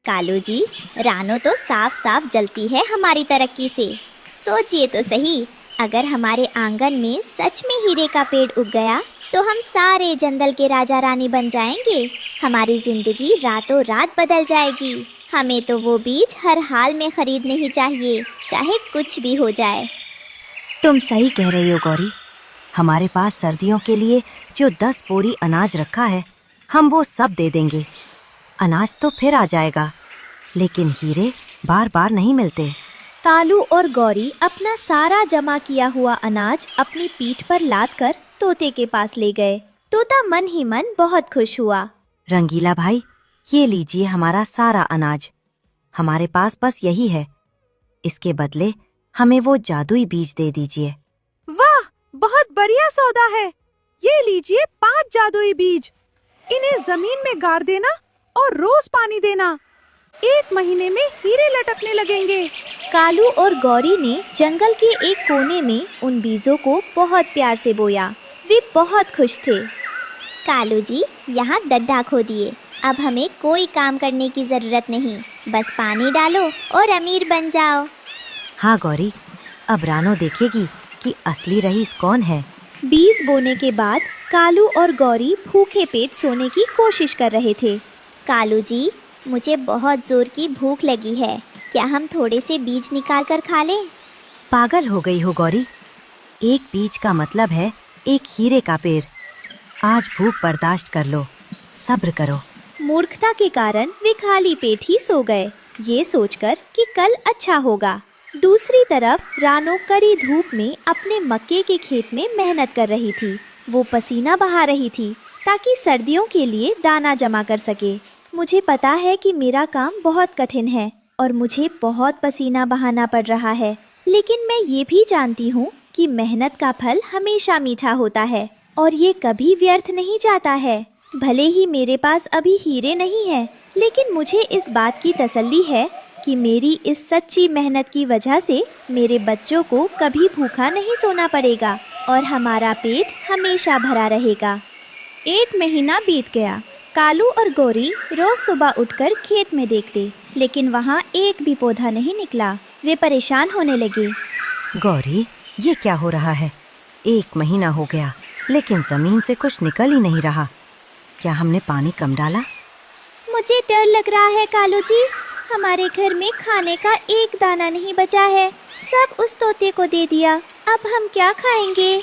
कालू जी, रानो तो साफ साफ जलती है हमारी तरक्की से। सोचिए तो सही, अगर हमारे आंगन में सच में हीरे का पेड़ उग गया तो हम सारे जंगल के राजा रानी बन जाएंगे। हमारी जिंदगी रातों रात बदल जाएगी। हमें तो वो बीज हर हाल में खरीदने ही चाहिए, चाहे कुछ भी हो जाए। तुम सही कह रही हो गौरी। हमारे पास सर्दियों के लिए जो 10 बोरी अनाज रखा है, हम वो सब दे देंगे। अनाज तो फिर आ जाएगा, लेकिन हीरे बार बार नहीं मिलते। कालू और गौरी अपना सारा जमा किया हुआ अनाज अपनी पीठ पर लाद कर तोते के पास ले गए। तोता मन ही मन बहुत खुश हुआ। रंगीला भाई, ये लीजिए हमारा सारा अनाज। हमारे पास बस यही है। इसके बदले हमें वो जादुई बीज दे दीजिए। वाह, बहुत बढ़िया सौदा है। ये लीजिए 5 जादुई बीज। इन्हें जमीन में गाड़ देना और रोज पानी देना। 1 महीने में हीरे लटकने लगेंगे। कालू और गौरी ने जंगल के एक कोने में उन बीजों को बहुत प्यार से बोया। वे बहुत खुश थे। कालू जी, यहाँ गड्ढा खोदिए। अब हमें कोई काम करने की जरूरत नहीं, बस पानी डालो और अमीर बन जाओ। हाँ गौरी, अब रानो देखेगी कि असली रईस कौन है। बीज बोने के बाद कालू और गौरी भूखे पेट सोने की कोशिश कर रहे थे। कालू जी, मुझे बहुत जोर की भूख लगी है। क्या हम थोड़े से बीज निकाल कर खा लें? पागल हो गई हो गौरी। एक बीज का मतलब है एक हीरे का पेड़। आज भूख बर्दाश्त कर लो, सब्र करो। मूर्खता के कारण वे खाली पेट ही सो गए, ये सोचकर कि कल अच्छा होगा। दूसरी तरफ रानो कड़ी धूप में अपने मक्के के खेत में मेहनत कर रही थी। वो पसीना बहा रही थी ताकि सर्दियों के लिए दाना जमा कर सके। मुझे पता है कि मेरा काम बहुत कठिन है और मुझे बहुत पसीना बहाना पड़ रहा है, लेकिन मैं ये भी जानती हूँ कि मेहनत का फल हमेशा मीठा होता है और ये कभी व्यर्थ नहीं जाता है। भले ही मेरे पास अभी हीरे नहीं है, लेकिन मुझे इस बात की तसल्ली है कि मेरी इस सच्ची मेहनत की वजह से मेरे बच्चों को कभी भूखा नहीं सोना पड़ेगा और हमारा पेट हमेशा भरा रहेगा। 1 महीना बीत गया। कालू और गौरी रोज सुबह उठकर खेत में देखते, लेकिन वहाँ एक भी पौधा नहीं निकला। वे परेशान होने लगे। गौरी, ये क्या हो रहा है? 1 महीना हो गया, लेकिन जमीन से कुछ निकल ही नहीं रहा। क्या हमने पानी कम डाला? मुझे डर लग रहा है कालू जी। हमारे घर में खाने का एक दाना नहीं बचा है। सब उस तोते को दे दिया। अब हम क्या खाएंगे?